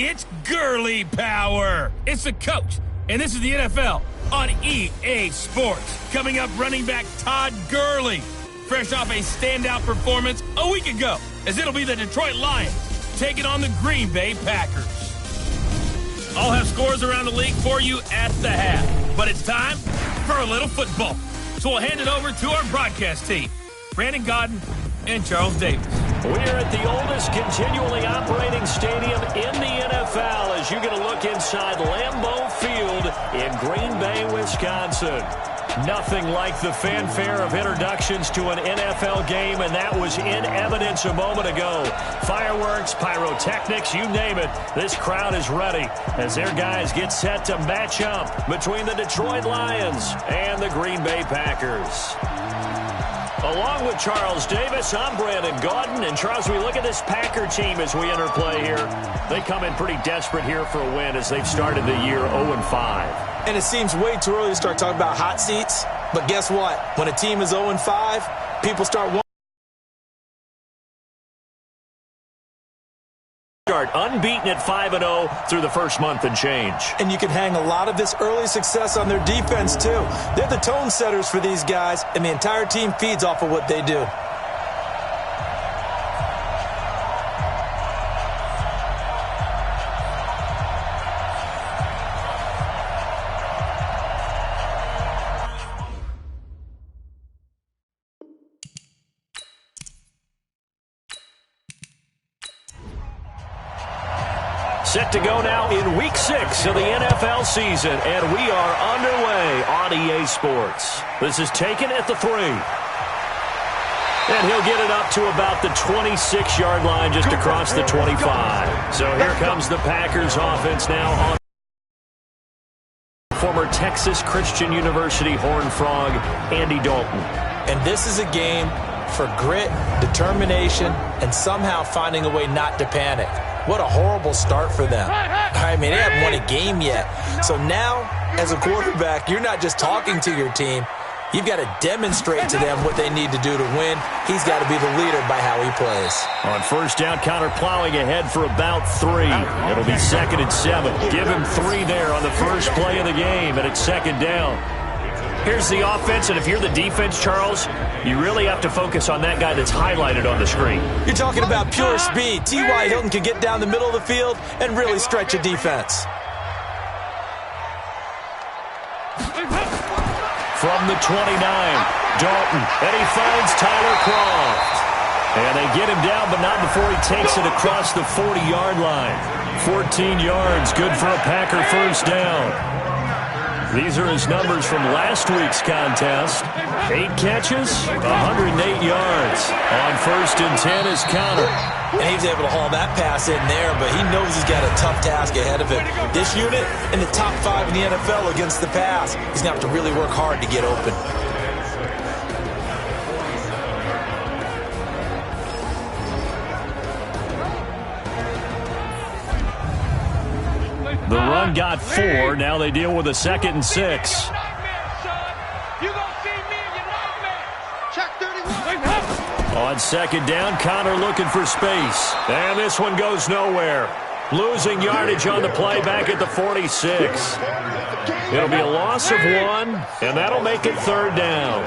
It's Gurley power. It's the coach, and this is the NFL on EA Sports. Coming up, running back Todd Gurley, fresh off a standout performance a week ago, as it'll be the Detroit Lions taking on the Green Bay Packers. I'll have scores around the league for you at the half, but it's time for a little football. So we'll hand it over to our broadcast team, Brandon Godden and Charles Davis. We're at the oldest continually operating stadium in the NFL as you get a look inside Lambeau Field in Green Bay, Wisconsin. Nothing like the fanfare of introductions to an NFL game, and that was in evidence a moment ago. Fireworks, pyrotechnics, you name it. This crowd is ready as their guys get set to match up between the Detroit Lions and the Green Bay Packers. Along with Charles Davis, I'm Brandon Gaudin. And Charles, we look at this Packer team as we enter play here. They come in pretty desperate here for a win as they've started the year 0-5. And it seems way too early to start talking about hot seats. But guess what? When a team is 0-5, people start unbeaten at 5-0 through the first month and change. And you can hang a lot of this early success on their defense, too. They're the tone setters for these guys, and the entire team feeds off of what they do. Set to go now in Week 6 of the NFL season, and we are underway on EA Sports. This is taken at the 3. And he'll get it up to about the 26-yard line just across the 25. So here comes the Packers offense now on former Texas Christian University Horned Frog, Andy Dalton. And this is a game for grit, determination, and somehow finding a way not to panic. What a horrible start for them. I mean, they haven't won a game yet. So now, as a quarterback, you're not just talking to your team. You've got to demonstrate to them what they need to do to win. He's got to be the leader by how he plays. On first down, Connor plowing ahead for about 3. It'll be 2nd and 7. Give him 3 there on the first play of the game, and it's 2nd down. Here's the offense, and if you're the defense, Charles, you really have to focus on that guy that's highlighted on the screen. You're talking about pure speed. T.Y. Hilton can get down the middle of the field and really stretch a defense. From the 29, Dalton, and he finds Tyler Kroft. And they get him down, but not before he takes it across the 40-yard line. 14 yards, good for a Packer first down. These are his numbers from last week's contest. 8 catches, 108 yards. On 1st and 10 is Connor. And he's able to haul that pass in there, but he knows he's got a tough task ahead of him. This unit in the top 5 in the NFL against the pass. He's going to have to really work hard to get open. The run got 4. Now they deal with a 2nd and 6. On 2nd down, Connor looking for space. And this one goes nowhere. Losing yardage on the play back at the 46. It'll be a loss of 1, and that'll make it 3rd down.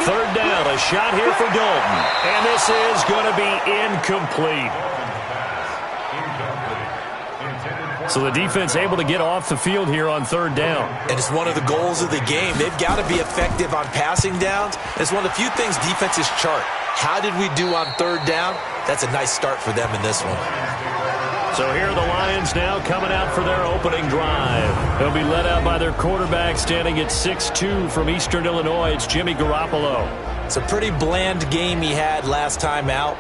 3rd down, a shot here for Dalton. And this is going to be incomplete. So the defense able to get off the field here on 3rd down. And it's one of the goals of the game. They've got to be effective on passing downs. It's one of the few things defenses chart. How did we do on 3rd down? That's a nice start for them in this one. So here are the Lions now coming out for their opening drive. They'll be led out by their quarterback standing at 6'2" from Eastern Illinois. It's Jimmy Garoppolo. It's a pretty bland game he had last time out.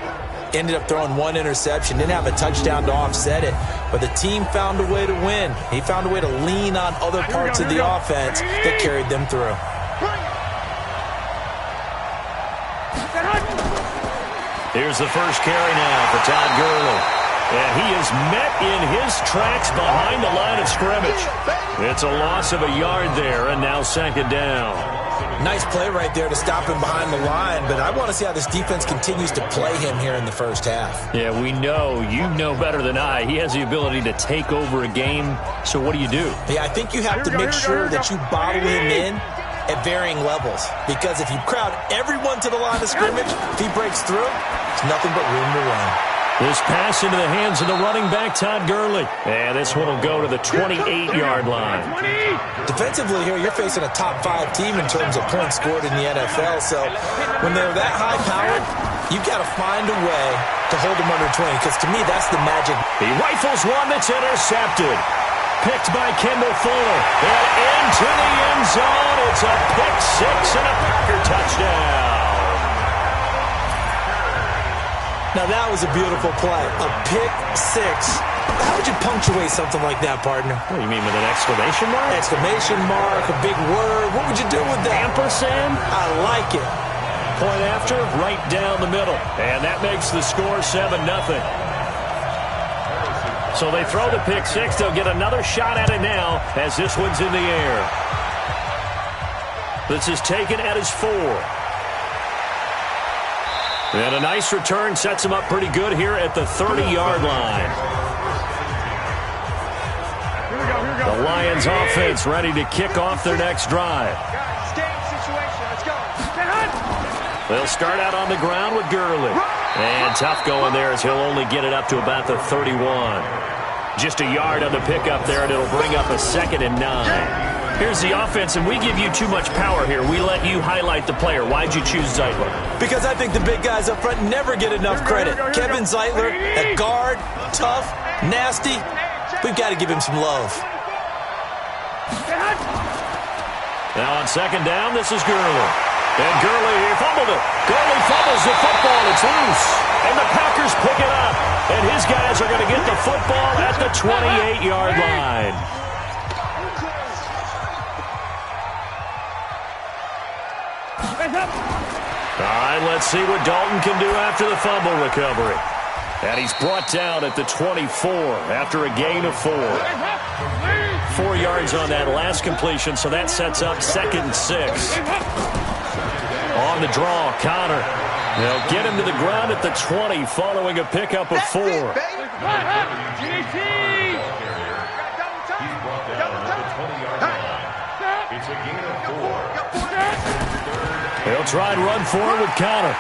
Ended up throwing 1 interception. Didn't have a touchdown to offset it. But the team found a way to win. He found a way to lean on other parts of the offense that carried them through. Here's the first carry now for Todd Gurley. And he is met in his tracks behind the line of scrimmage. It's a loss of a yard there, and now 2nd down. Nice play right there to stop him behind the line, but I want to see how this defense continues to play him here in the first half. Yeah, we know. You know better than I. He has the ability to take over a game, so what do you do? Yeah, I think you have to make sure that you bottle him in at varying levels, because if you crowd everyone to the line of scrimmage, if he breaks through, it's nothing but room to run. This pass into the hands of the running back, Todd Gurley. And this one will go to the 28-yard line. Defensively here, you're facing a top-5 team in terms of points scored in the NFL. So when they're that high-powered, you've got to find a way to hold them under 20, because to me, that's the magic. He rifles one that's intercepted. Picked by Kendall Fuller. And into the end zone. It's a pick six and a Packer touchdown. Now, that was a beautiful play. A pick six. How would you punctuate something like that, partner? What do you mean, with an exclamation mark? Exclamation mark, a big word. What would you do with that? Ampersand? I like it. Point after, right down the middle. And that makes the score 7-0. So they throw the pick six. They'll get another shot at it now as this one's in the air. This is taken at his 4. And a nice return sets him up pretty good here at the 30-yard line. The Lions offense ready to kick off their next drive. They'll start out on the ground with Gurley. And tough going there as he'll only get it up to about the 31. Just a yard on the pickup there, and it'll bring up a 2nd and 9. Here's the offense, and we give you too much power here. We let you highlight the player. Why'd you choose Zeitler? Because I think the big guys up front never get enough credit. Kevin Zeitler, at guard, tough, nasty. We've got to give him some love. Now on 2nd down, this is Gurley. And Gurley, he fumbled it. Gurley fumbles the football. It's loose. And the Packers pick it up. And his guys are going to get the football at the 28-yard line. All right, let's see what Dalton can do after the fumble recovery. And he's brought down at the 24 after a gain of 4. 4 yards on that last completion, so that sets up 2nd and 6. On the draw, Connor. They'll get him to the ground at the 20 following a pickup of 4. He'll try and run forward with Connor.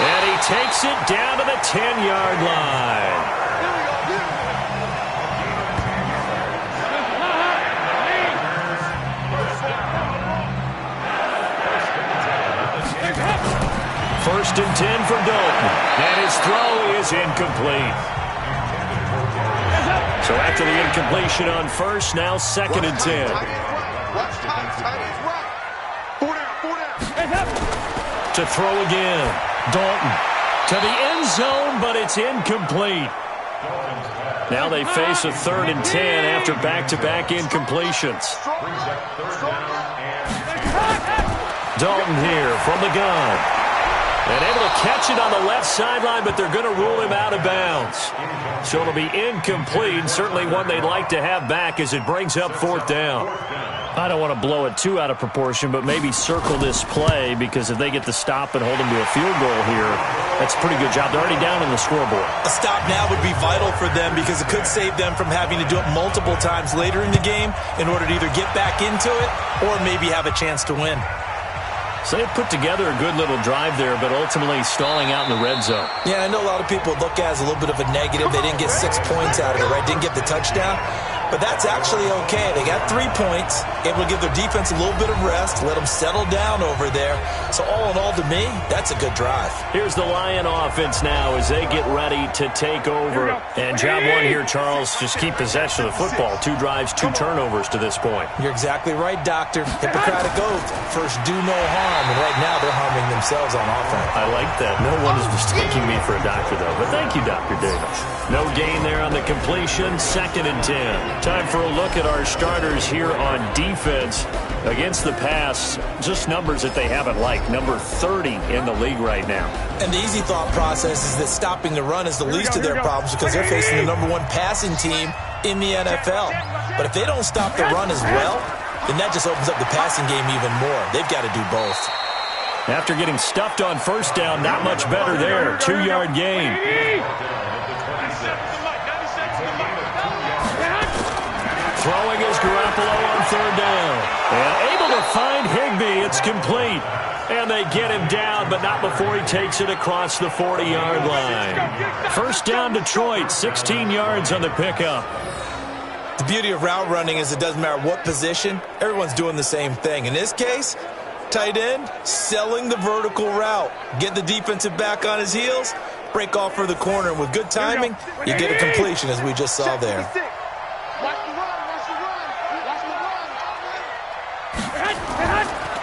And he takes it down to the 10-yard line. First and 10 for Dalton. And his throw is incomplete. So after the incompletion on first, now 2nd and 10. To throw again. Dalton to the end zone, but it's incomplete. Now they face a 3rd and 10 after back-to-back incompletions. Dalton here from the gun. And able to catch it on the left sideline, but they're going to rule him out of bounds. So it'll be incomplete, certainly one they'd like to have back as it brings up 4th down. I don't want to blow it too out of proportion, but maybe circle this play, because if they get the stop and hold them to a field goal here, that's a pretty good job. They're already down on the scoreboard. A stop now would be vital for them, because it could save them from having to do it multiple times later in the game in order to either get back into it or maybe have a chance to win. So they put together a good little drive there, but ultimately stalling out in the red zone. Yeah, I know a lot of people look at it as a little bit of a negative. They didn't get 6 points out of it, right? Didn't get the touchdown. But that's actually okay. They got 3 points, able to give their defense a little bit of rest, let them settle down over there. So all in all, to me, that's a good drive. Here's the Lion offense now as they get ready to take over. And job one here, Charles, just keep possession of the football. 2 drives, 2 turnovers to this point. You're exactly right, Doctor. Hippocratic oath. First, do no harm. And right now, they're harming themselves on offense. I like that. No one is mistaking me for a doctor, though. But thank you, Dr. Davis. No gain there on the completion. 2nd and 10. Time for a look at our starters here on defense. Against the pass, just numbers that they haven't liked. Number 30 in the league right now. And the easy thought process is that stopping the run is the least of their problems, because they're facing the #1 passing team in the NFL. But if they don't stop the run as well, then that just opens up the passing game even more. They've got to do both. After getting stuffed on first down, not much better there. 2-yard gain. Throwing is Garoppolo on third down. And able to find Higbee. It's complete. And they get him down, but not before he takes it across the 40-yard line. First down, Detroit, 16 yards on the pickup. The beauty of route running is it doesn't matter what position, everyone's doing the same thing. In this case, tight end, selling the vertical route. Get the defensive back on his heels, break off for the corner. And with good timing, you get a completion, as we just saw there.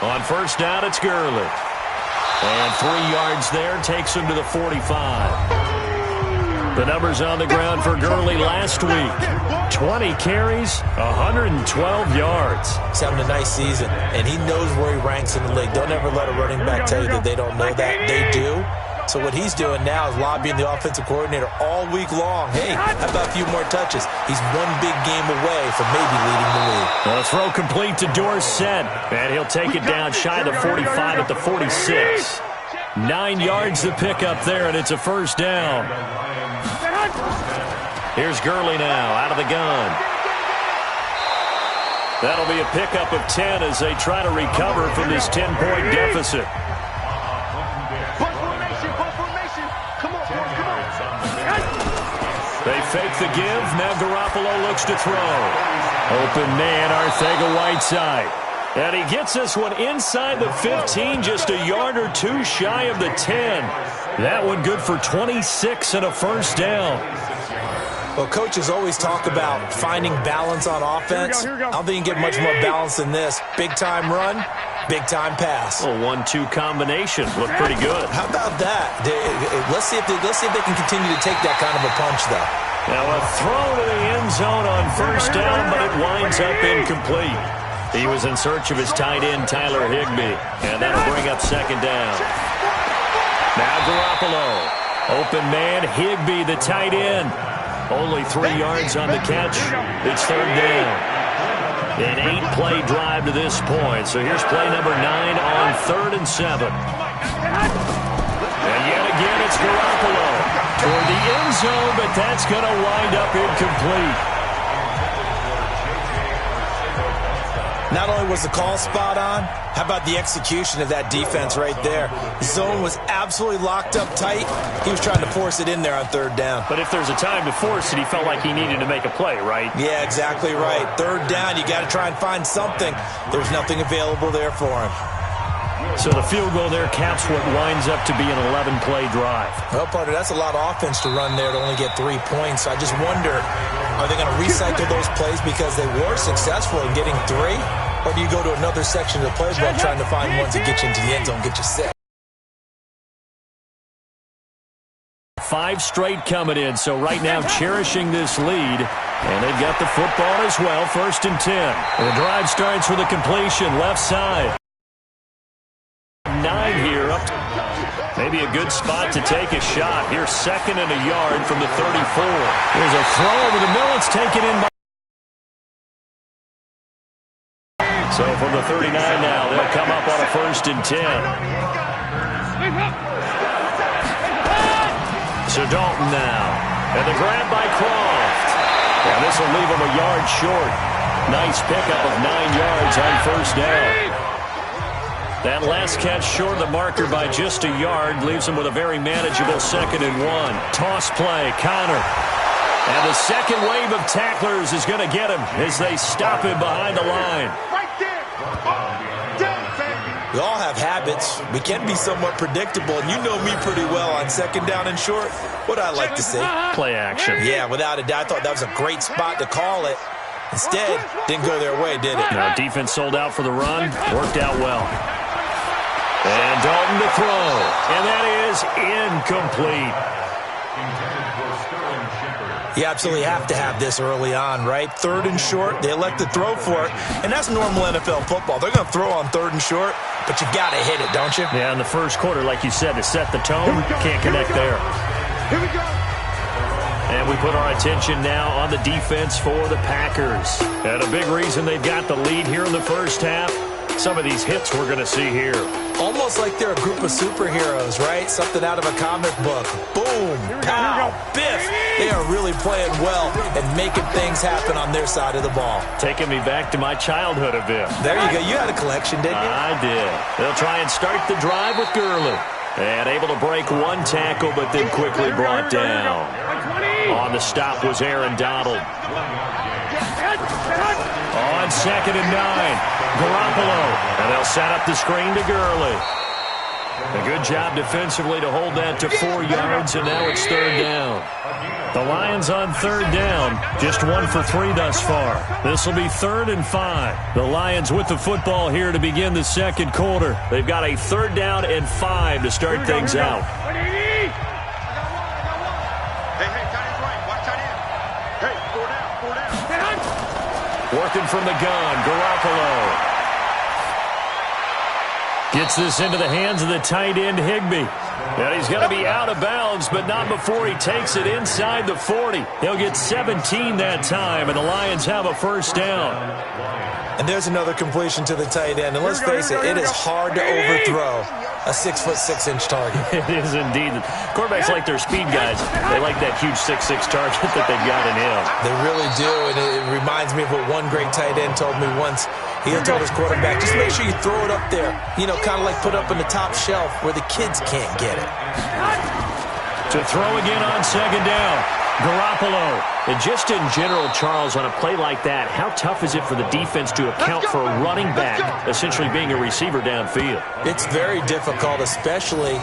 On first down, it's Gurley. And 3 yards there, takes him to the 45. The numbers on the ground for Gurley last week. 20 carries, 112 yards. He's having a nice season, and he knows where he ranks in the league. Don't ever let a running back tell you that they don't know that. They do. So what he's doing now is lobbying the offensive coordinator all week long. Hey, how about a few more touches? He's one big game away from maybe leading the league. The throw complete to Dorsett, and he'll take it down shy of the 45 at the 46. 9 yards to pick up there, and it's a first down. Here's Gurley now out of the gun. That'll be a pickup of 10 as they try to recover from this 10-point deficit. They fake the give. Now Garoppolo looks to throw. Open man, Arcega-Whiteside. And he gets this one inside the 15, just a yard or two shy of the 10. That one good for 26 and a first down. Well, coaches always talk about finding balance on offense. I don't think you can get much more balance than this. Big-time run, big-time pass. A 1-2 combination. Looked pretty good. How about that? Let's see if they can continue to take that kind of a punch, though. Now a throw to the end zone on first down, but it winds up incomplete. He was in search of his tight end, Tyler Higbee, and that'll bring up second down. Now Garoppolo. Open man, Higbee, the tight end. Only 3 yards on the catch. It's third down. An 8-play drive to this point. So here's play number 9 on 3rd and 7. And yet again, it's Garoppolo toward the end zone, but that's going to wind up incomplete. Not only was the call spot on, how about the execution of that defense right there? The zone was absolutely locked up tight. He was trying to force it in there on third down. But if there's a time to force it, he felt like he needed to make a play, right? Yeah, exactly right. Third down, you got to try and find something. There's nothing available there for him. So the field goal there caps what winds up to be an 11-play drive. Well, partner, that's a lot of offense to run there to only get 3 points. I just wonder, are they going to recycle those plays because they were successful in getting 3? Or do you go to another section of the playbook trying to find ones that get you into the end zone, get you 6? 5 straight coming in, so right now cherishing this lead. And they've got the football as well, 1st and 10. The drive starts with a completion, left side. 9 here, up to maybe a good spot to take a shot. Here's 2nd and a yard from the 34. There's a throw over the middle. It's taken in by. So from the 39 now, they'll come up on a 1st and 10. So Dalton now. And the grab by Croft. And this will leave him a yard short. Nice pickup of 9 yards on 1st down. That last catch short of the marker by just a yard leaves him with a very manageable 2nd and 1. Toss play, Connor. And the second wave of tacklers is going to get him as they stop him behind the line. We all have habits. We can be somewhat predictable, and you know me pretty well on 2nd down and short. What I like to say? Play action. Yeah, without a doubt. I thought that was a great spot to call it. Instead, didn't go their way, did it? No, defense sold out for the run. Worked out well. And Dalton to throw. And that is incomplete. You absolutely have to have this early on, right? 3rd and short, they elect to throw for it. And that's normal NFL football. They're going to throw on 3rd and short, but you got to hit it, don't you? Yeah, in the first quarter, like you said, to set the tone, can't connect there. Here we go. And we put our attention now on the defense for the Packers. And a big reason they've got the lead here in the first half, some of these hits we're going to see here. Almost like they're a group of superheroes, right? Something out of a comic book. Boom, pow, biff. They are really playing well and making things happen on their side of the ball. Taking me back to my childhood a bit. There you go. You had a collection, didn't you? I did. They'll try and start the drive with Gurley. And able to break one tackle, but then quickly brought down. On the stop was Aaron Donald. On 2nd and 9, Garoppolo. And they'll set up the screen to Gurley. A good job defensively to hold that to 4 yards, and now it's 3rd down. The Lions on 3rd down, just 1 for 3 thus far. This will be 3rd and 5. The Lions with the football here to begin the second quarter. They've got a 3rd down and 5 to start things out. Hey, tight end right. Watch tight end. Hey, 4 down. Working from the gun, Garoppolo. Gets this into the hands of the tight end, Higbee. And he's going to be out of bounds, but not before he takes it inside the 40. He'll get 17 that time, and the Lions have a 1st down. And there's another completion to the tight end. And let's face it, it is hard to overthrow a 6'6" target. It is indeed. Quarterbacks like their speed guys. They like that huge 6'6" target that they've got in him. They really do, and it reminds me of what one great tight end told me once. He told his quarterback, just make sure you throw it up there, you know, kind of like put up in the top shelf where the kids can't get it. To throw again on 2nd down, Garoppolo. And just in general, Charles, on a play like that, how tough is it for the defense to account for a running back essentially being a receiver downfield? It's very difficult, especially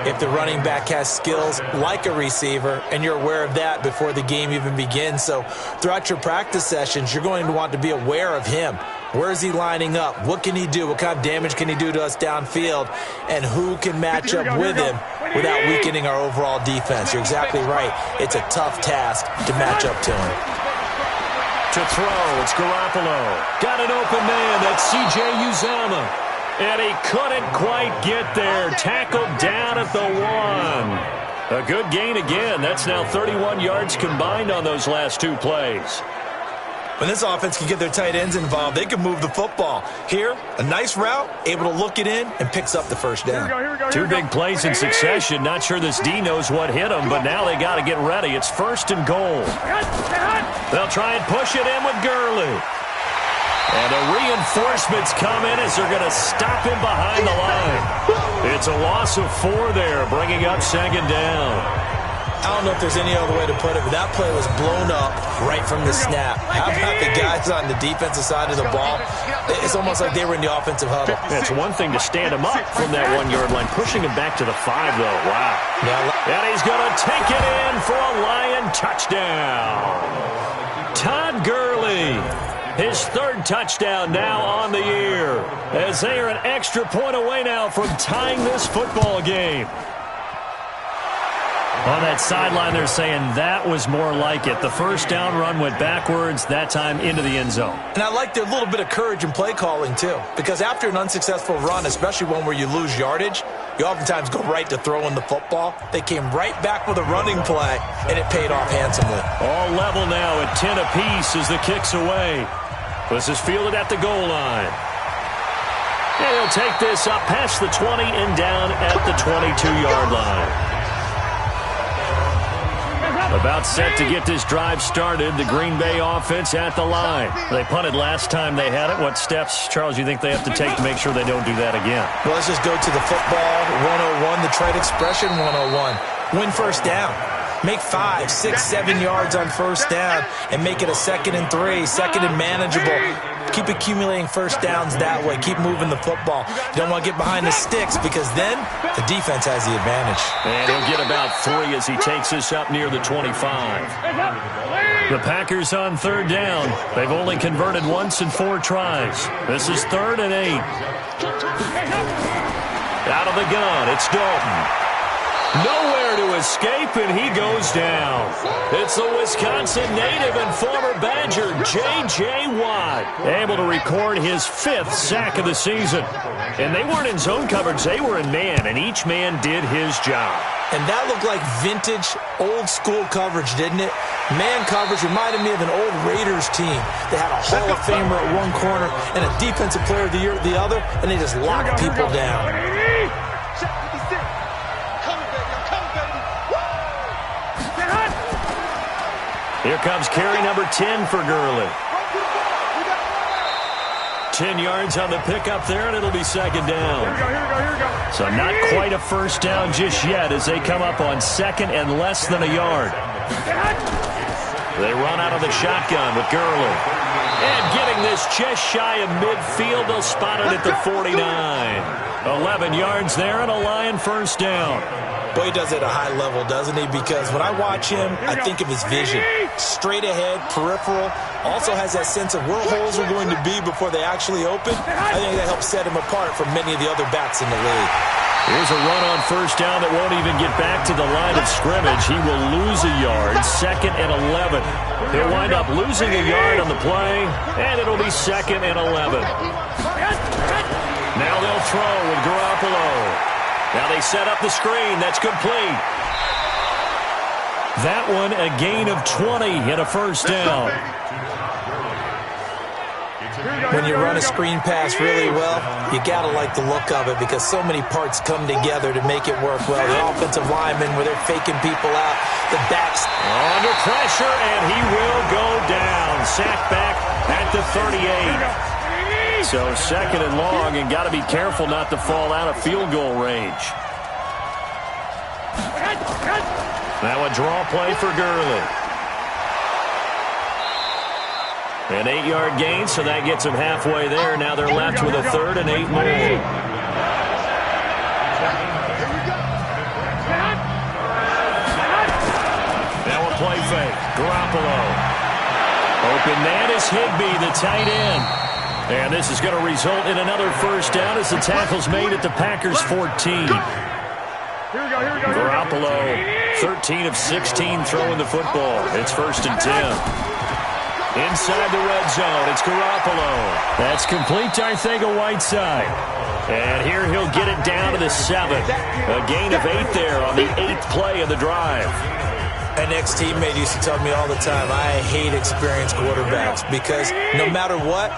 if the running back has skills like a receiver, and you're aware of that before the game even begins. So throughout your practice sessions, you're going to want to be aware of him. Where is he lining up? What can he do? What kind of damage can he do to us downfield? And who can match up with him without weakening our overall defense? You're exactly right. It's a tough task to match up to him. To throw, it's Garoppolo. Got an open man, that's C.J. Uzomah. And he couldn't quite get there. Tackled down at the 1. A good gain again. That's now 31 yards combined on those last 2 plays. When this offense can get their tight ends involved, they can move the football. Here, a nice route, able to look it in, and picks up the 1st down. Here we go, 2 big plays in succession. Not sure this D knows what hit them, but now they got to get ready. It's 1st and goal. They'll try and push it in with Gurley. And the reinforcements come in as they're going to stop him behind the line. It's a loss of 4 there, bringing up 2nd down. I don't know if there's any other way to put it, but that play was blown up right from the snap. How about the guys on the defensive side of the ball? It's almost like they were in the offensive huddle. It's one thing to stand him up from that 1-yard line. Pushing him back to the 5, though. Wow. And he's going to take it in for a Lion touchdown. Todd Gurley. His 3rd touchdown now on the year, as they are an extra point away now from tying this football game. On that sideline, they're saying that was more like it. The 1st down run went backwards, that time into the end zone. And I like their little bit of courage in play calling, too. Because after an unsuccessful run, especially one where you lose yardage, you oftentimes go right to throwing the football. They came right back with a running play, and it paid off handsomely. All level now at 10 apiece as the kick's away. This is fielded at the goal line. And he'll take this up past the 20 and down at the 22-yard line. About set to get this drive started, the Green Bay offense at the line. They punted last time they had it. What steps, Charles, you think they have to take to make sure they don't do that again? Well, let's just go to the football 101, the trade expression 101. Win 1st down. Make 5, 6, 7 yards on 1st down and make it a 2nd and 3, 2nd and manageable. Keep accumulating 1st downs that way. Keep moving the football. You don't want to get behind the sticks because then the defense has the advantage. And he'll get about 3 as he takes this up near the 25. The Packers on 3rd down. They've only converted once in 4 tries. This is 3rd and 8. Out of the gun, it's Dalton. Nowhere to escape, and he goes down. It's the Wisconsin native and former Badger, J.J. Watt, able to record his 5th sack of the season. And they weren't in zone coverage. They were in man, and each man did his job. And that looked like vintage, old-school coverage, didn't it? Man coverage reminded me of an old Raiders team. They had a Hall of Famer at one corner and a Defensive Player of the Year at the other, and they just locked people down. Here comes carry number 10 for Gurley. 10 yards on the pickup there, and it'll be second down. So not quite a first down just yet as they come up on second and less than a yard. They run out of the shotgun with Gurley. And getting this just shy of midfield, they'll spot it at the 49. 11 yards there and a Lion first down. Boy, he does it at a high level, doesn't he? Because when I watch him, I think of his vision. Straight ahead, peripheral. Also has that sense of where holes are going to be before they actually open. I think that helps set him apart from many of the other backs in the league. Here's a run on first down that won't even get back to the line of scrimmage. He will lose a yard, second and 11. He'll wind up losing a yard on the play, and it'll be second and 11. Now they'll throw with Garoppolo. Now they set up the screen. That's complete. That one a gain of 20 and a first down. When you run a screen pass really well, you got to like the look of it because so many parts come together to make it work well. The offensive linemen where they're faking people out. The backs. Under pressure, and he will go down. Sacked back at the 38. So second and long, and got to be careful not to fall out of field goal range. Now a draw play for Gurley. An 8-yard gain, so that gets them halfway there. Now they're left with a third and 8 more. Now a play fake. Garoppolo. Open man is Higbee, the tight end. And this is going to result in another first down as the tackle's made at the Packers' 14. Garoppolo, 13 of 16 throwing the football. It's first and 10. Inside the red zone, it's Garoppolo. That's complete to Arcega-Whiteside. And here he'll get it down to the 7. A gain of 8 there on the 8th play of the drive. An ex-teammate used to tell me all the time, I hate experienced quarterbacks because no matter what,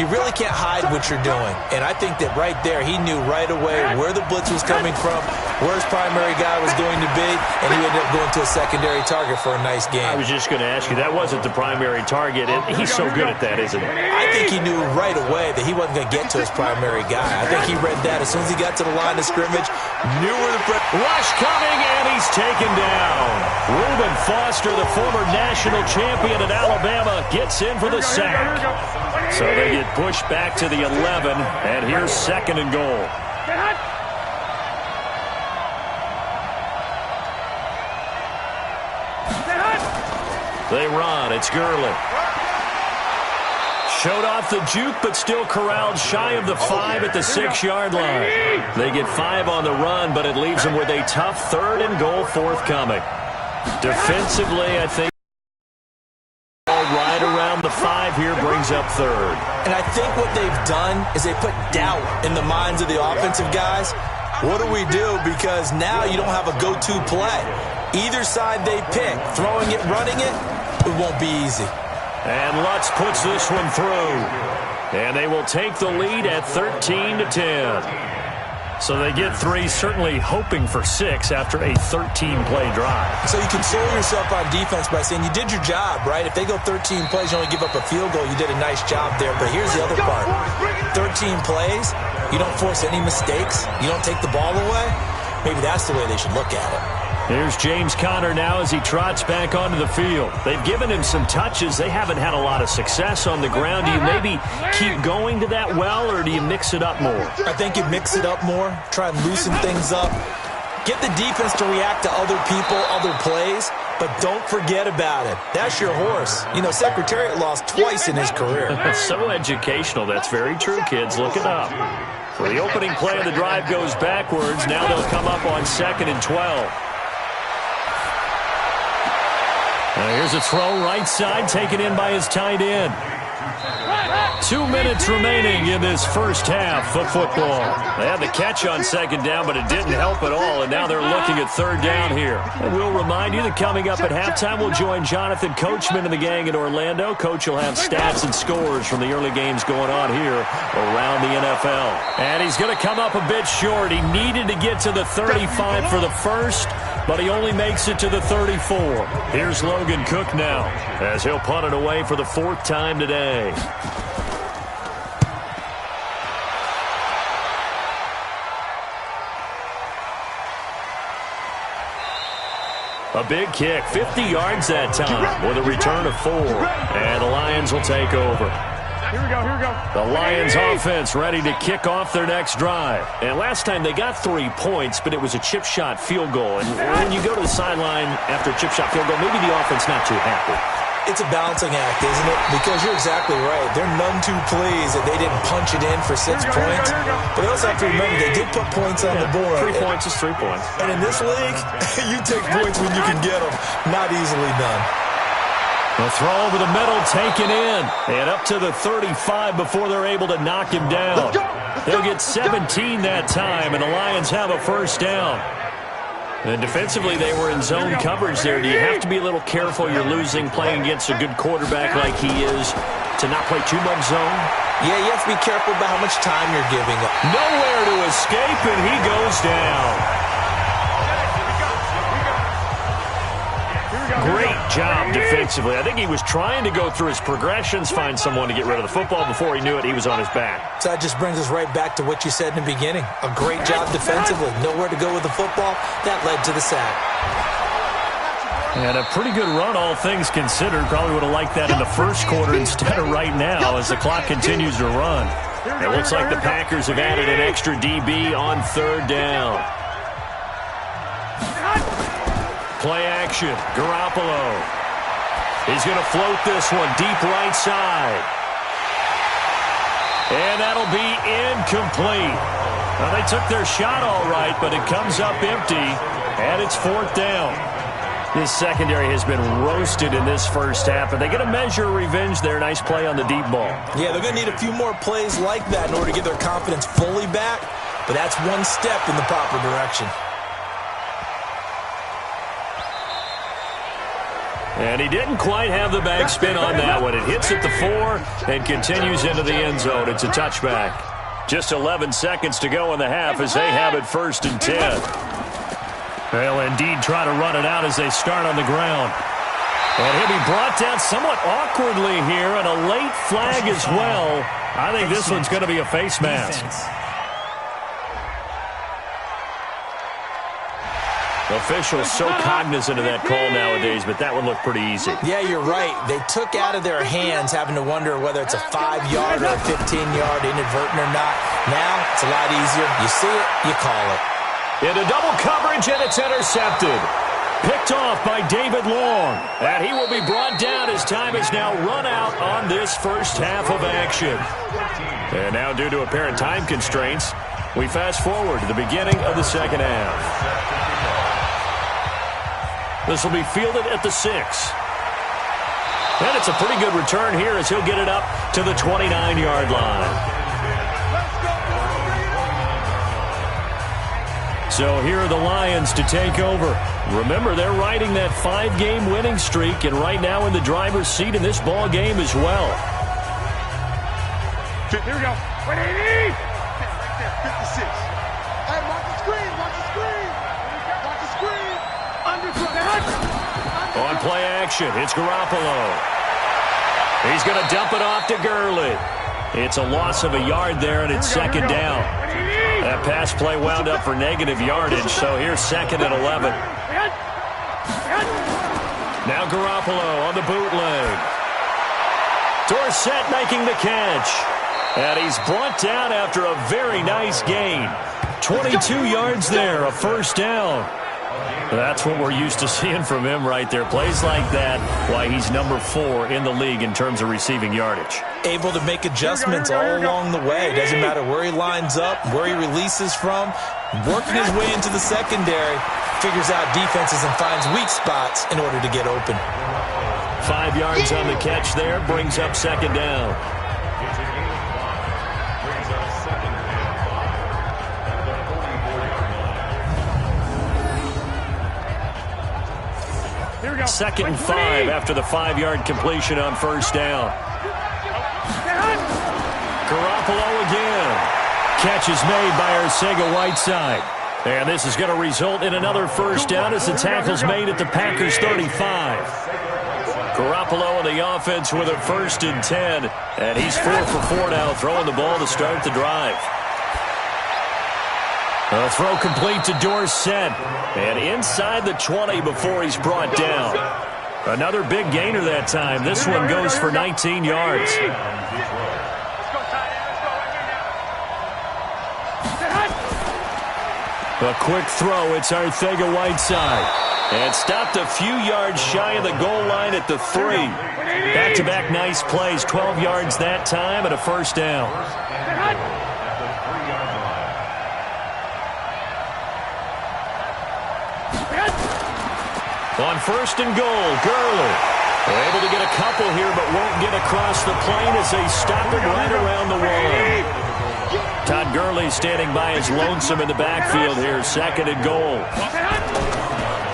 you really can't hide what you're doing. And I think that right there, he knew right away where the blitz was coming from, where his primary guy was going to be, and he ended up going to a secondary target for a nice game. I was just going to ask you, that wasn't the primary target. He's so good at that, isn't he? I think he knew right away that he wasn't going to get to his primary guy. I think he read that as soon as he got to the line of scrimmage, knew where the rush coming, and he's taken down. Reuben Foster, the former national champion at Alabama, gets in for the sack. So they get pushed back to the 11, and here's second and goal. They run. It's Gurley. Showed off the juke, but still corralled shy of the 5 at the 6-yard line. They get 5 on the run, but it leaves them with a tough third and goal forthcoming. Defensively, I think right around the 5 here brings up third. And I think what they've done is they put doubt in the minds of the offensive guys. What do we do? Because now you don't have a go-to play. Either side they pick, throwing it, running it, it won't be easy. And Lutz puts this one through. And they will take the lead at 13-10. So they get 3, certainly hoping for 6 after a 13-play drive. So you console yourself on defense by saying you did your job, right? If they go 13 plays, you only give up a field goal, you did a nice job there. But here's the other part. 13 plays, you don't force any mistakes, you don't take the ball away. Maybe that's the way they should look at it. Here's James Conner now as he trots back onto the field. They've given him some touches. They haven't had a lot of success on the ground. Do you maybe keep going to that well, or do you mix it up more? I think you mix it up more, try and loosen things up. Get the defense to react to other people, other plays, but don't forget about it. That's your horse. You know, Secretariat lost twice in his career. So educational. That's very true, kids. Look it up. So the opening play of the drive goes backwards. Now they'll come up on 2nd and 12. Here's a throw right side, taken in by his tight end. 2 minutes remaining in this first half of football. They had the catch on 2nd down, but it didn't help at all, and now they're looking at 3rd down here. And we'll remind you that coming up at halftime, we'll join Jonathan Coachman and the gang in Orlando. Coach will have stats and scores from the early games going on here around the NFL. And he's going to come up a bit short. He needed to get to the 35 for the first, but he only makes it to the 34. Here's Logan Cook now, as he'll punt it away for the 4th time today. A big kick, 50 yards that time, with a return of 4. And the Lions will take over. Here we go. The Lions offense ready to kick off their next drive. And last time they got 3 points, but it was a chip shot field goal. And when you go to the sideline after a chip shot field goal, maybe the offense not too happy. It's a balancing act, isn't it? Because you're exactly right. They're none too pleased that they didn't punch it in for 6 points. But they also have to remember they did put points on the board. 3 points is 3 points. And in this league, you take points when you can get them. Not easily done. The throw over the middle taken in. And up to the 35 before they're able to knock him down. They'll get 17 that time, and the Lions have a first down. And defensively, they were in zone coverage there. Do you have to be a little careful you're losing playing against a good quarterback like he is to not play too much zone? Yeah, you have to be careful about how much time you're giving up. Nowhere to escape, and he goes down. Great job defensively. I think he was trying to go through his progressions, find someone to get rid of the football. Before he knew it, he was on his back. So that just brings us right back to what you said in the beginning. A great job defensively. Nowhere to go with the football. That led to the sack. And a pretty good run, all things considered. Probably would have liked that in the first quarter instead of right now as the clock continues to run. It looks like the Packers have added an extra DB on 3rd down. Play action. Garoppolo. He's going to float this one deep right side. And that'll be incomplete. Well, they took their shot all right, but it comes up empty, and it's 4th down. This secondary has been roasted in this first half, and they get a measure of revenge there. Nice play on the deep ball. Yeah, they're going to need a few more plays like that in order to get their confidence fully back, but that's one step in the proper direction. And he didn't quite have the backspin on that one. It hits at the 4 and continues into the end zone. It's a touchback. Just 11 seconds to go in the half as they have it 1st and 10. They'll indeed try to run it out as they start on the ground. And he'll be brought down somewhat awkwardly here, and a late flag as well. I think this one's going to be a face mask. Officials so cognizant of that call nowadays, but that one looked pretty easy. Yeah, you're right. They took out of their hands having to wonder whether it's a 5-yard or a 15-yard, inadvertent or not. Now, it's a lot easier. You see it, you call it. Into double coverage, and it's intercepted. Picked off by David Long. And he will be brought down as time is now run out on this first half of action. And now, due to apparent time constraints, we fast forward to the beginning of the second half. This will be fielded at the 6. And it's a pretty good return here as he'll get it up to the 29-yard line. So here are the Lions to take over. Remember, they're riding that 5-game winning streak, and right now in the driver's seat in this ball game as well. Here we go. 180. Right there, 56. Hey, watch the screen. Watch the screen. Watch the screen. On play action, it's Garoppolo. He's going to dump it off to Gurley. It's a loss of a yard there, and it's 2nd down. That pass play wound up for negative yardage, so here's 2nd and 11. Now Garoppolo on the bootleg. Dorsett making the catch. And he's brought down after a very nice gain. 22 yards there, a first down. That's what we're used to seeing from him right there. Plays like that, why he's number 4 in the league in terms of receiving yardage. Able to make adjustments all along the way. Doesn't matter where he lines up, where he releases from. Working his way into the secondary, figures out defenses and finds weak spots in order to get open. 5 yards on the catch there, brings up second down. Second and 5 after the 5-yard completion on first down. Garoppolo again. Catch is made by Arcega-Whiteside. And this is going to result in another first down as the tackle's made at the Packers 35. Garoppolo in the offense with a 1st and 10. And he's 4 for 4 now, throwing the ball to start the drive. A throw complete to Dorsett. And inside the 20 before he's brought down. Another big gainer that time. This one goes for 19 yards. A quick throw. It's Arcega-Whiteside. And stopped a few yards shy of the goal line at the 3. Back-to-back nice plays. 12 yards that time and a first down. On 1st and goal, Gurley. They're able to get a couple here, but won't get across the plane as they stop him right around the 1. Todd Gurley standing by his lonesome in the backfield here, 2nd and goal.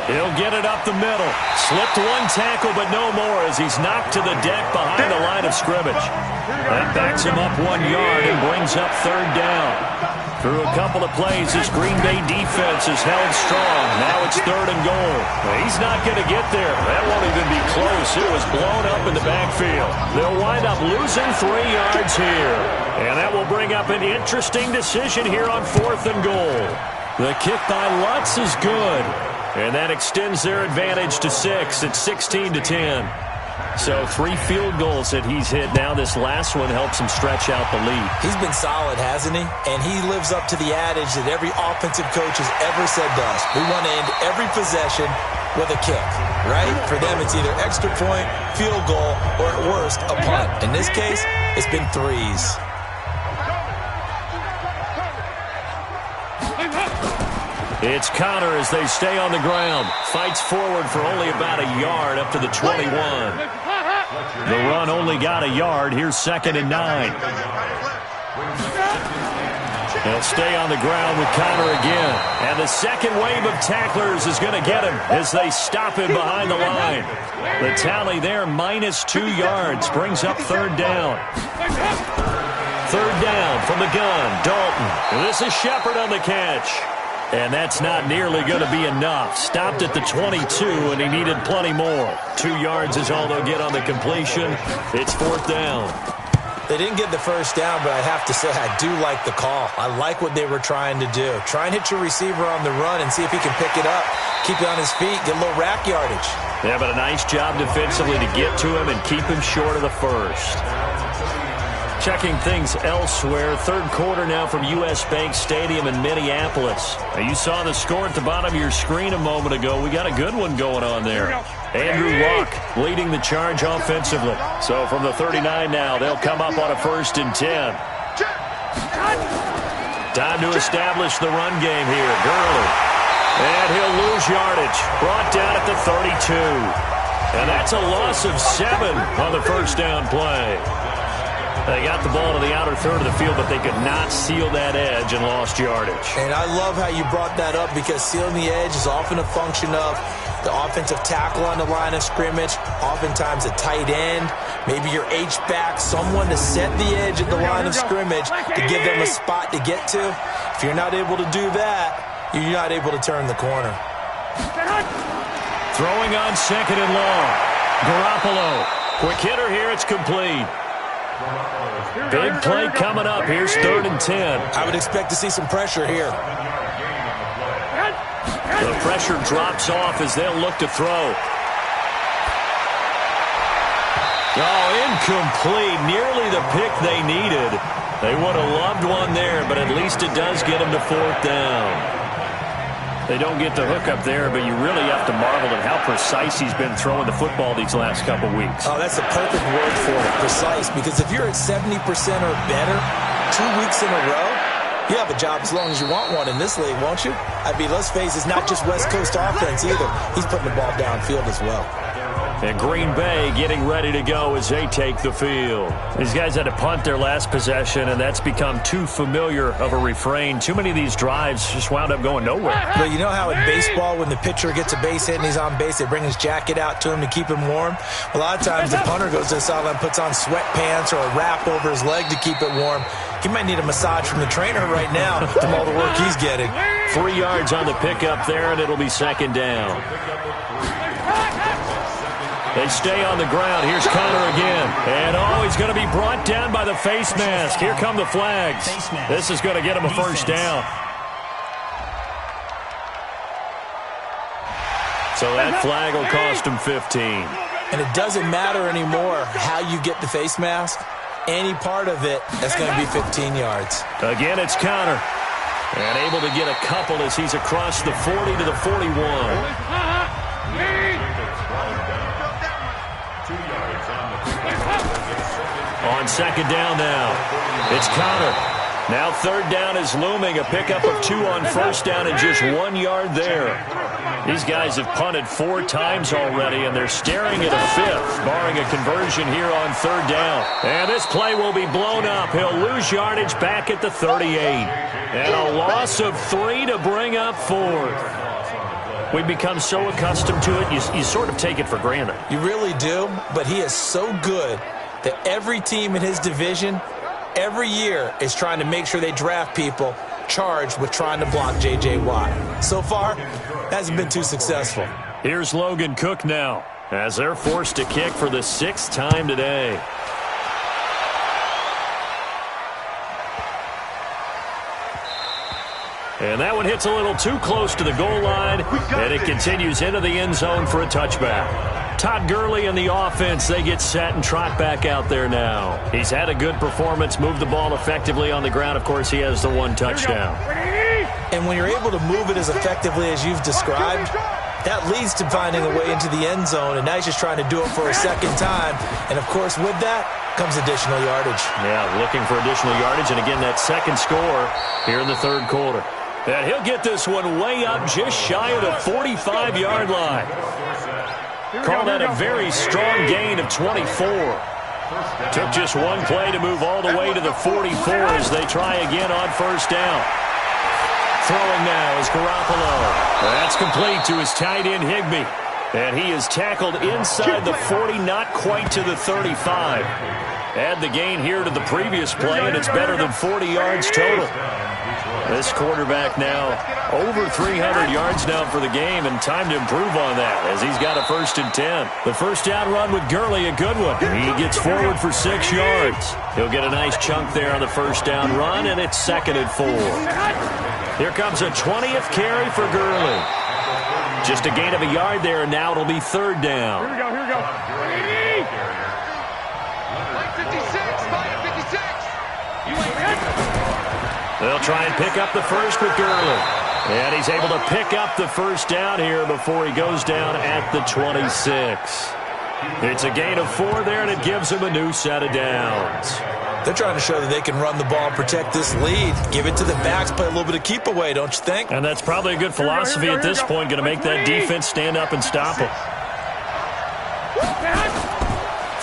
He'll get it up the middle. Slipped one tackle, but no more as he's knocked to the deck behind the line of scrimmage. That backs him up 1 yard and brings up 3rd down. Through a couple of plays, this Green Bay defense is held strong. Now it's 3rd and goal. He's not going to get there. That won't even be close. It was blown up in the backfield. They'll wind up losing 3 yards here. And that will bring up an interesting decision here on 4th and goal. The kick by Lutz is good. And that extends their advantage to 6. It's 16-10. So 3 field goals that he's hit now. This last one helps him stretch out the lead. He's been solid, hasn't he? And he lives up to the adage that every offensive coach has ever said to us. We want to end every possession with a kick, right? For them, it's either extra point, field goal, or at worst, a punt. In this case, it's been 3s. It's Connor as they stay on the ground. Fights forward for only about a yard up to the 21. The run only got a yard. Here's 2nd and 9. They'll stay on the ground with Connor again. And the second wave of tacklers is going to get him as they stop him behind the line. The tally there, -2 yards, brings up 3rd down. 3rd down from the gun, Dalton. This is Shepard on the catch. And that's not nearly going to be enough. Stopped at the 22, and he needed plenty more. 2 yards is all they'll get on the completion. It's 4th down. They didn't get the first down, but I have to say I do like the call. I like what they were trying to do. Try and hit your receiver on the run and see if he can pick it up. Keep it on his feet, get a little rack yardage. Yeah, but a nice job defensively to get to him and keep him short of the first. Checking things elsewhere, 3rd quarter now from U.S. Bank Stadium in Minneapolis. Now, you saw the score at the bottom of your screen a moment ago. We got a good one going on there. Andrew Luck leading the charge offensively. So from the 39 now, they'll come up on a 1st and 10. Time to establish the run game here. Gurley. And he'll lose yardage. Brought down at the 32. And that's a loss of 7 on the first down play. They got the ball to the outer third of the field, but they could not seal that edge and lost yardage. And I love how you brought that up because sealing the edge is often a function of the offensive tackle on the line of scrimmage, oftentimes a tight end, maybe your H-back, someone to set the edge at the line of scrimmage to give them a spot to get to. If you're not able to do that, you're not able to turn the corner. Throwing on 2nd and long. Garoppolo. Quick hitter here. It's complete. Big play coming up. Here's 3rd and 10. I would expect to see some pressure here. The pressure drops off as they'll look to throw. Oh, incomplete. Nearly the pick they needed. They would have loved one there, but at least it does get them to 4th down. They don't get the hook up there, but you really have to marvel at how precise he's been throwing the football these last couple weeks. Oh, that's the perfect word for it, precise, because if you're at 70% or better 2 weeks in a row, you have a job as long as you want one in this league, won't you? I mean, let's face it, it's not just West Coast offense either. He's putting the ball downfield as well. And Green Bay getting ready to go as they take the field. These guys had to punt their last possession, and that's become too familiar of a refrain. Too many of these drives just wound up going nowhere. But you know how in baseball, when the pitcher gets a base hit and he's on base, they bring his jacket out to him to keep him warm? A lot of times the punter goes to the sideline, puts on sweatpants or a wrap over his leg to keep it warm. He might need a massage from the trainer right now from all the work he's getting. 3 yards on the pickup there, and it'll be second down. They stay on the ground. Here's Connor again. And, he's going to be brought down by the face mask. Here come the flags. This is going to get him a first down. So that flag will cost him 15. And it doesn't matter anymore how you get the face mask. Any part of it, that's going to be 15 yards. Again, it's Connor. And able to get a couple as he's across the 40 to the 41. On second down now, it's Connor. Now third down is looming. A pickup of 2 on first down and just 1 yard there. These guys have punted 4 times already, and they're staring at a fifth, barring a conversion here on third down. And this play will be blown up. He'll lose yardage back at the 38. And a loss of 3 to bring up fourth. We've become so accustomed to it, you sort of take it for granted. You really do, but he is so good that every team in his division, every year, is trying to make sure they draft people charged with trying to block J.J. Watt. So far, hasn't been too successful. Here's Logan Cook now, as they're forced to kick for the 6th time today. And that one hits a little too close to the goal line, and it continues into the end zone for a touchback. Todd Gurley and the offense, they get set and trot back out there now. He's had a good performance, moved the ball effectively on the ground. Of course, he has the 1 touchdown. And when you're able to move it as effectively as you've described, that leads to finding a way into the end zone, and now he's just trying to do it for a second time. And, of course, with that comes additional yardage. Yeah, looking for additional yardage, and again, that second score here in the third quarter. And he'll get this one way up just shy of the 45-yard line. Call that a very strong gain of 24. Took just 1 play to move all the way to the 44 as they try again on first down. Throwing now is Garoppolo. That's complete to his tight end, Higbee. And he is tackled inside the 40, not quite to the 35. Add the gain here to the previous play, and it's better than 40 yards total. This quarterback now over 300 yards now for the game, and time to improve on that as he's got a 1st and 10. The first down run with Gurley, a good one. He gets forward for 6 yards. He'll get a nice chunk there on the first down run, and it's 2nd and 4. Here comes a 20th carry for Gurley. Just a gain of a yard there, and now it'll be 3rd down. Here we go. 56. They'll try and pick up the first with Gurley. And he's able to pick up the first down here before he goes down at the 26. It's a gain of 4 there, and it gives him a new set of downs. They're trying to show that they can run the ball and protect this lead. Give it to the backs, play a little bit of keep away, don't you think? And that's probably a good philosophy at this point, going to make that defense stand up and stop him.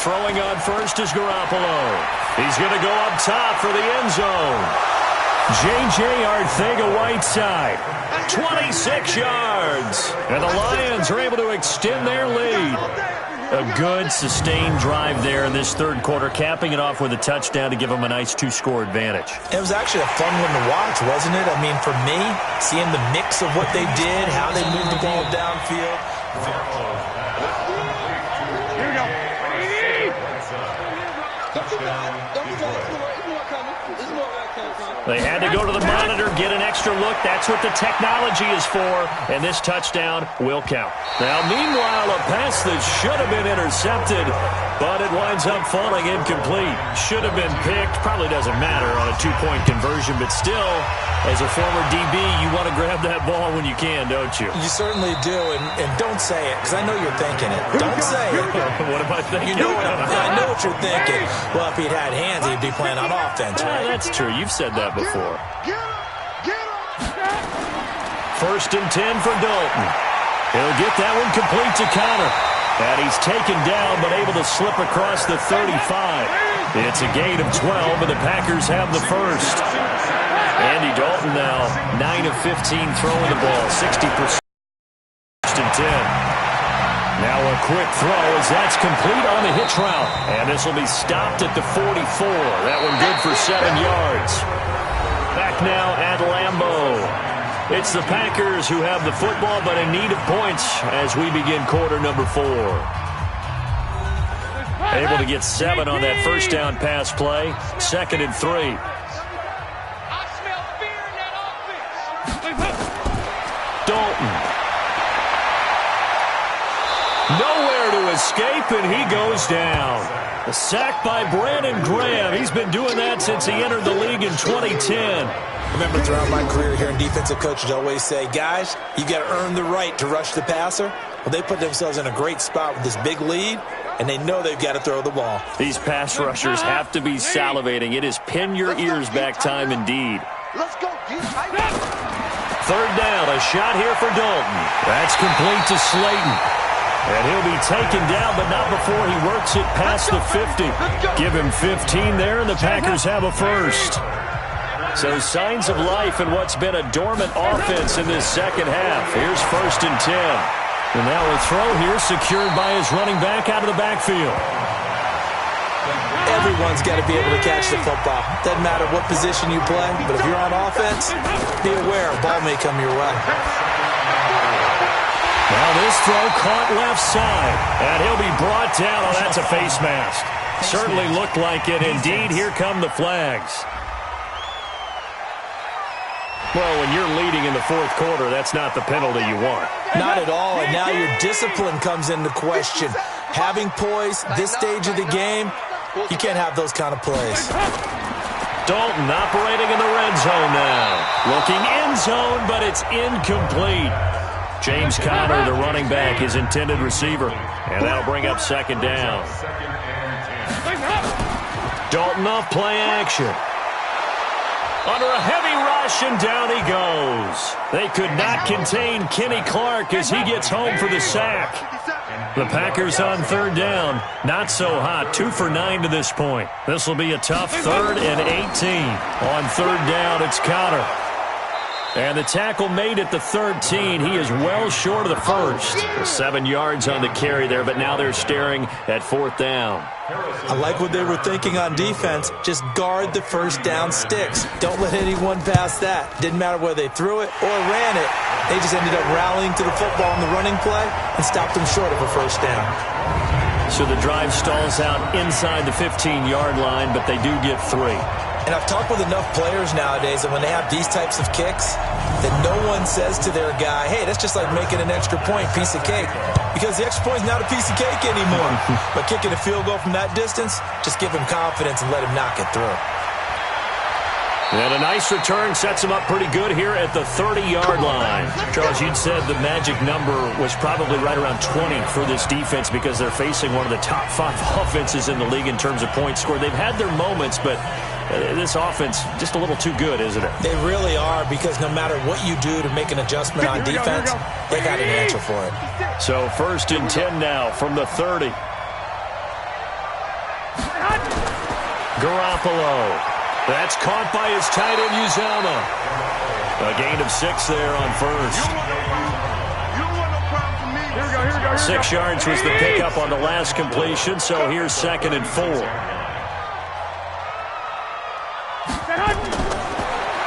Throwing on first is Garoppolo. He's going to go up top for the end zone. J.J. Arcega-Whiteside, 26 yards. And the Lions are able to extend their lead. A good, sustained drive there in this third quarter, capping it off with a touchdown to give them a nice 2-score advantage. It was actually a fun one to watch, wasn't it? I mean, for me, seeing the mix of what they did, how they moved the ball downfield. Here we go. They had to go to the monitor, get an extra look. That's what the technology is for, and this touchdown will count. Now, meanwhile, a pass that should have been intercepted, but it winds up falling incomplete. Should have been picked. Probably doesn't matter on a 2-point conversion, but still, As a former DB, you want to grab that ball when you can, don't you? You certainly do, and don't say it, because I know you're thinking it. Don't say it. What am I thinking? You know I know what you're thinking. Well, if he'd had hands, he'd be playing on offense, right? That's true. You've said that before. Get him! 1st and 10 for Dalton. He'll get that one complete to Connor. And he's taken down, but able to slip across the 35. It's a gain of 12, and the Packers have the first. Andy Dalton now 9 of 15 throwing the ball, 60%. 1st and 10. Now a quick throw as that's complete on the hitch route. And this will be stopped at the 44. That one good for 7 yards. Back now at Lambeau. It's the Packers who have the football, but in need of points as we begin quarter number 4. Able to get 7 on that first down pass play. 2nd and 3. Dalton. Nowhere to escape, and he goes down. A sack by Brandon Graham. He's been doing that since he entered the league in 2010. Remember, throughout my career here in defensive coaches always say, guys, you got to earn the right to rush the passer. Well, they put themselves in a great spot with this big lead, and they know they've got to throw the ball. These pass rushers have to be salivating. It is pin your ears back time indeed. Let's go, D. 3rd down, a shot here for Dalton. That's complete to Slayton. And he'll be taken down, but not before he works it past the 50. Give him 15 there, and the Packers have a first. So signs of life in what's been a dormant offense in this second half. Here's 1st and 10. And now a throw here secured by his running back out of the backfield. Everyone's got to be able to catch the football. Doesn't matter what position you play, but if you're on offense, be aware a ball may come your way. Now this throw caught left side, and he'll be brought down. Oh, that's a face mask. Certainly looked like it. Indeed, here come the flags. Well, when you're leading in the 4th quarter, that's not the penalty you want. Not at all, and now your discipline comes into question. Having poise this stage of the game, you can't have those kind of plays. Dalton operating in the red zone now. Looking end zone, but it's incomplete. James Conner, the running back, his intended receiver. And that'll bring up 2nd down. Dalton off play action. Under a heavy rush, and down he goes. They could not contain Kenny Clark as he gets home for the sack. The Packers on 3rd down. Not so hot. 2 for 9 to this point. This will be a tough 3rd and 18. On 3rd down, it's Conner. And the tackle made at the 13. He is well short of the first. 7 yards on the carry there, but now they're staring at 4th down. I like what they were thinking on defense. Just guard the first down sticks. Don't let anyone pass that. Didn't matter whether they threw it or ran it. They just ended up rallying to the football in the running play and stopped them short of a first down. So the drive stalls out inside the 15-yard line, but they do get 3. And I've talked with enough players nowadays that when they have these types of kicks, that no one says to their guy, hey, that's just like making an extra point, piece of cake. Because the extra point is not a piece of cake anymore. But kicking a field goal from that distance, just give him confidence and let him knock it through. And a nice return sets him up pretty good here at the 30-yard line. Charles, you'd said the magic number was probably right around 20 for this defense because they're facing one of the top 5 offenses in the league in terms of points scored. They've had their moments, but this offense just a little too good, isn't it? They really are, because no matter what you do to make an adjustment on defense, they got an answer for it. So 1st and 10 now from the 30. Garoppolo. That's caught by his tight end, Uzama. A gain of 6 there on 1st. 6 yards was the pickup on the last completion, so here's 2nd and 4.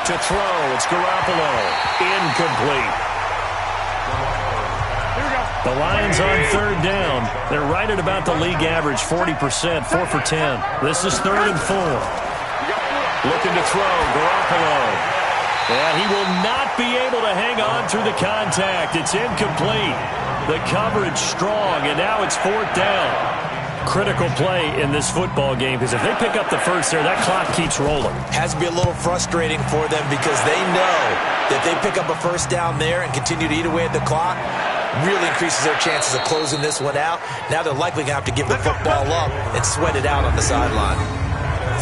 To throw, it's Garoppolo. Incomplete. The Lions on 3rd down. They're right at about the league average, 40%, 4 for 10. This is 3rd and 4. Looking to throw, Garoppolo. And he will not be able to hang on through the contact. It's incomplete. The coverage strong, and now it's 4th down. Critical play in this football game, because if they pick up the first there, that clock keeps rolling. Has to be a little frustrating for them because they know that they pick up a first down there and continue to eat away at the clock, really increases their chances of closing this one out. Now they're likely going to have to give the football up and sweat it out on the sideline.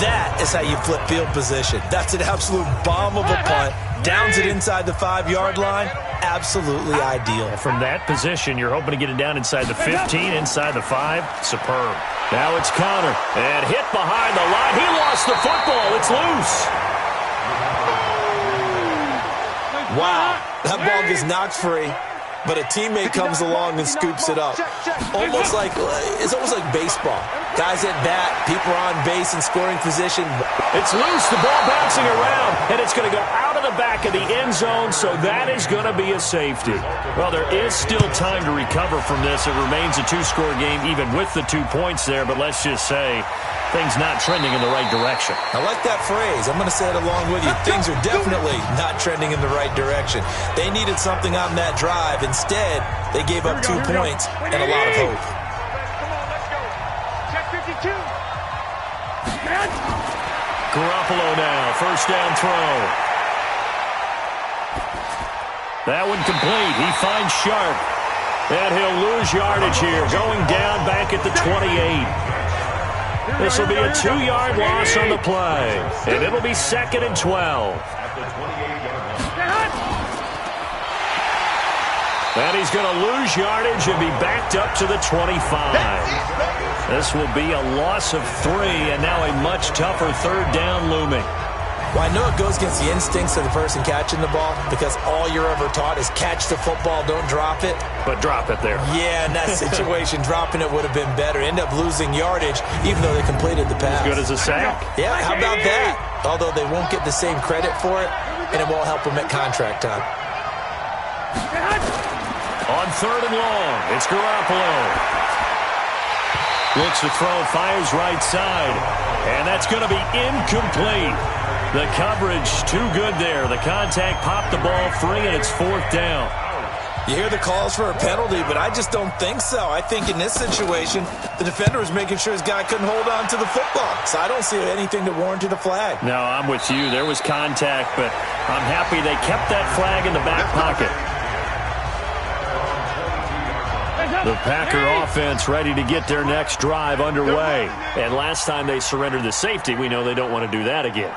That is how you flip field position. That's an absolute bomb of a punt. Downs it inside the 5-yard line. Absolutely ideal. From that position, you're hoping to get it down inside the 15, inside the 5. Superb. Now it's Connor. And hit behind the line. He lost the football. It's loose. Wow. That ball gets knocked free, but a teammate comes along and scoops it up. It's almost like baseball. Guys at bat, people are on base in scoring position. It's loose, the ball bouncing around, and it's going to go out of the back of the end zone, so that is going to be a safety. Well, there is still time to recover from this. It remains a 2-score game, even with the 2 points there, but let's just say things not trending in the right direction. I like that phrase. I'm going to say it along with you. Things are definitely not trending in the right direction. They needed something on that drive. Instead, they gave up 2 points and a lot of hope. Garoppolo now, first down throw. That one complete. He finds Sharp. And he'll lose yardage here, going down back at the 28. This will be a 2-yard loss on the play. And it'll be 2nd and 12. And he's going to lose yardage and be backed up to the 25. This will be a loss of 3, and now a much tougher 3rd down looming. Well, I know it goes against the instincts of the person catching the ball because all you're ever taught is catch the football, don't drop it. But drop it there. Yeah, in that situation, dropping it would have been better. End up losing yardage, even though they completed the pass. As good as a sack. Yeah, how about that? Although they won't get the same credit for it, and it won't help them at contract time. On 3rd and long, it's Garoppolo. Looks to throw, fires right side. And that's going to be incomplete. The coverage too good there. The contact popped the ball free, and it's 4th down. You hear the calls for a penalty, but I just don't think so. I think in this situation, the defender was making sure his guy couldn't hold on to the football. So I don't see anything that warranted a flag. No, I'm with you. There was contact, but I'm happy they kept that flag in the back pocket. The Packer offense ready to get their next drive underway. And last time they surrendered the safety, we know they don't want to do that again.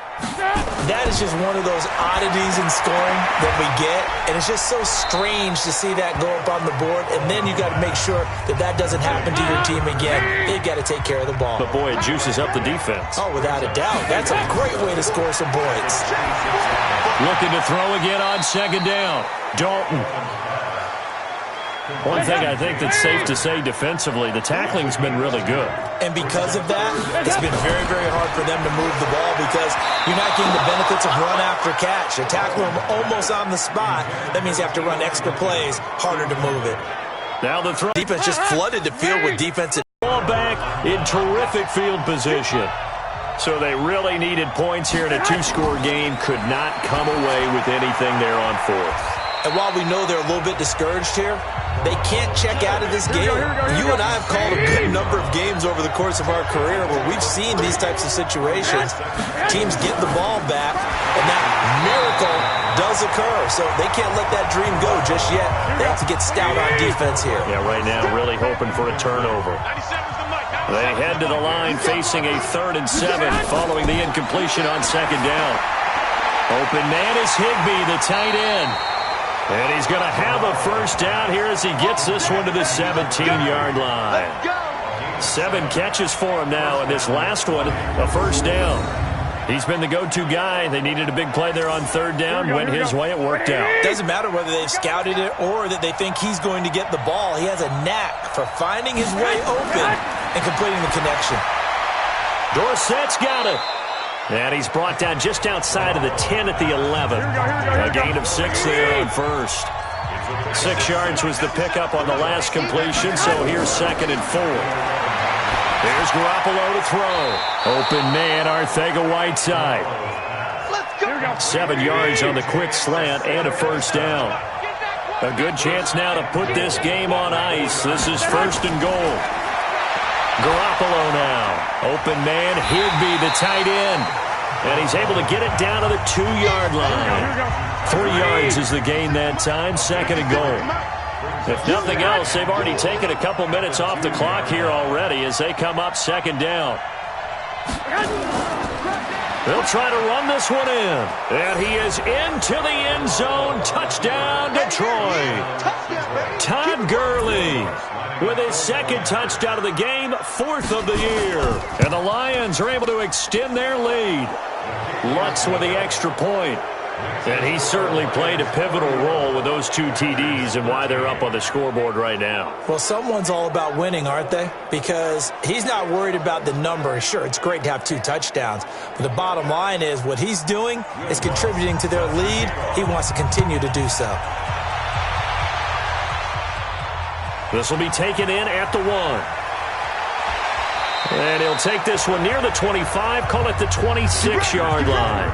That is just one of those oddities in scoring that we get. And it's just so strange to see that go up on the board. And then you got to make sure that that doesn't happen to your team again. They've got to take care of the ball. But, boy, it juices up the defense. Oh, without a doubt. That's a great way to score some points. Looking to throw again on 2nd down. Dalton. One thing I think that's safe to say defensively, the tackling's been really good. And because of that, it's been very, very hard for them to move the ball because you're not getting the benefits of run after catch. You tackle them almost on the spot. That means you have to run extra plays, harder to move it. Now the throw. Defense just flooded the field with defensive. Ball back in terrific field position. So they really needed points here in a 2-score game. Could not come away with anything there on 4th. And while we know they're a little bit discouraged here, they can't check out of this game. You and I have called a good number of games over the course of our career where we've seen these types of situations. Teams get the ball back, and that miracle does occur. So they can't let that dream go just yet. They have to get stout on defense here. Yeah, right now really hoping for a turnover. They head to the line facing a 3rd and 7 following the incompletion on 2nd down. Open man is Higbee, the tight end. And he's going to have a first down here as he gets this one to the 17-yard line. 7 catches for him now, and this last one, a first down. He's been the go-to guy. They needed a big play there on 3rd down. Went his way. It worked out. Doesn't matter whether they've scouted it or that they think he's going to get the ball. He has a knack for finding his way open and completing the connection. Dorsett's got it. And he's brought down just outside of the 10 at the 11. A gain of 6 there on 1st. 6 yards was the pickup on the last completion, so here's 2nd and 4. There's Garoppolo to throw. Open man, Arcega-Whiteside. 7 yards on the quick slant and a first down. A good chance now to put this game on ice. This is 1st and goal. Garoppolo now. Open man, Higbee, the tight end. And he's able to get it down to the 2-yard line. 3 yards is the gain that time, 2nd and goal. If nothing else, they've already taken a couple minutes off the clock here already as they come up 2nd down. They'll try to run this one in. And he is into the end zone. Touchdown, Detroit. Todd Gurley with his 2nd touchdown of the game, 4th of the year. And the Lions are able to extend their lead. Lutz with the extra point. And he certainly played a pivotal role with those 2 TDs and why they're up on the scoreboard right now. Well, someone's all about winning, aren't they? Because he's not worried about the number. Sure, it's great to have 2 touchdowns. But the bottom line is what he's doing is contributing to their lead. He wants to continue to do so. This will be taken in at the 1. And he'll take this one near the 25, call it the 26-yard line.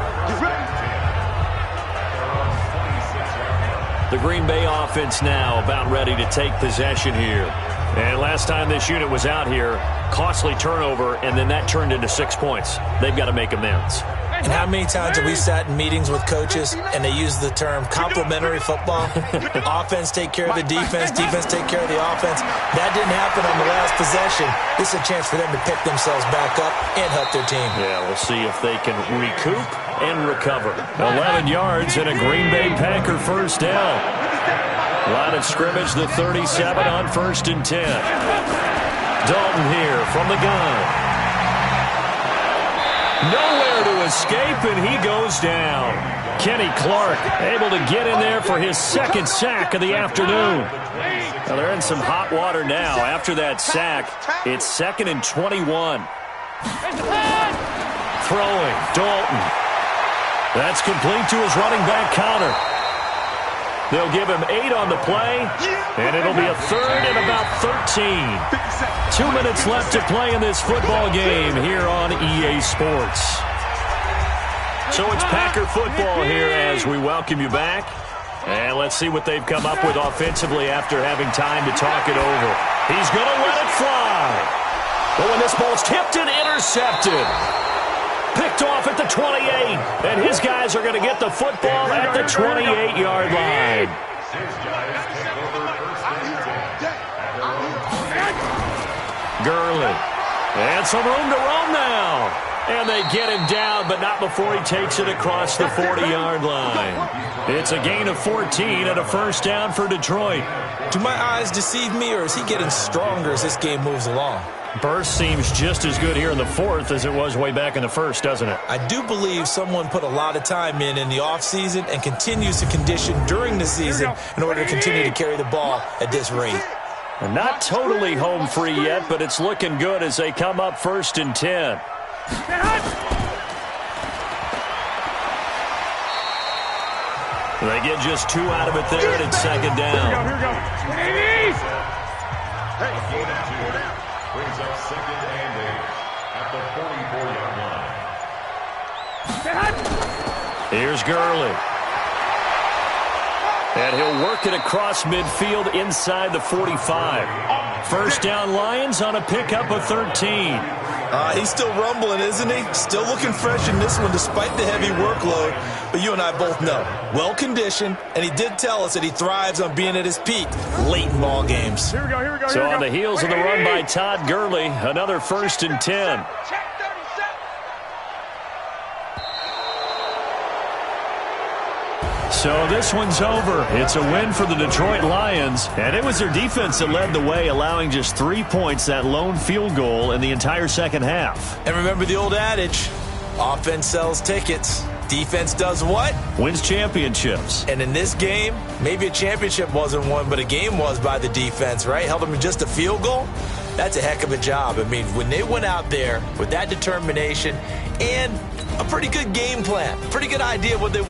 The Green Bay offense now about ready to take possession here. And last time this unit was out here, costly turnover, and then that turned into 6 points. They've got to make amends. And how many times have we sat in meetings with coaches and they use the term complementary football? Offense take care of the defense, defense take care of the offense. That didn't happen on the last possession. This is a chance for them to pick themselves back up and help their team. Yeah, we'll see if they can recoup and recover. 11 yards and a Green Bay Packer 1st down. Line of scrimmage, the 37 on 1st and 10. Dalton here from the gun. Nowhere to escape, and he goes down. Kenny Clark able to get in there for his 2nd sack of the afternoon. Now they're in some hot water now. After that sack, it's 2nd and 21. Throwing, Dalton. That's complete to his running back Connor. They'll give him 8 on the play, and it'll be a 3rd and about 13. 2 minutes left to play in this football game here on EA Sports. So it's Packer football here as we welcome you back. And let's see what they've come up with offensively after having time to talk it over. He's going to let it fly. But when this ball's tipped and intercepted. Picked off at the 28. And his guys are going to get the football at the 28-yard line. Gurley. And some room to roam now. And they get him down, but not before he takes it across the 40-yard line. It's a gain of 14 and a 1st down for Detroit. Do my eyes deceive me, or is he getting stronger as this game moves along? Burst seems just as good here in the 4th as it was way back in the 1st, doesn't it? I do believe someone put a lot of time in the offseason and continues to condition during the season in order to continue to carry the ball at this rate. And not totally home free yet, but it's looking good as they come up 1st and 10. They get just 2 out of it there, and it's 2nd down. Here we go. Brings up 2nd and 8 at the 44-yard line. Here's Gurley. And he'll work it across midfield inside the 45. 1st down Lions on a pickup of 13. He's still rumbling, isn't he? Still looking fresh in this one despite the heavy workload. But you and I both know, well-conditioned, and he did tell us that he thrives on being at his peak late in ball games. Here we go. So on the heels of the run by Todd Gurley, another 1st and 10. So this one's over. It's a win for the Detroit Lions, and it was their defense that led the way, allowing just 3 points, that lone field goal in the entire 2nd half. And remember the old adage, offense sells tickets. Defense does what? Wins championships. And in this game, maybe a championship wasn't won, but a game was by the defense, right? Held them to just a field goal. That's a heck of a job. I mean, when they went out there with that determination and a pretty good game plan, pretty good idea of what they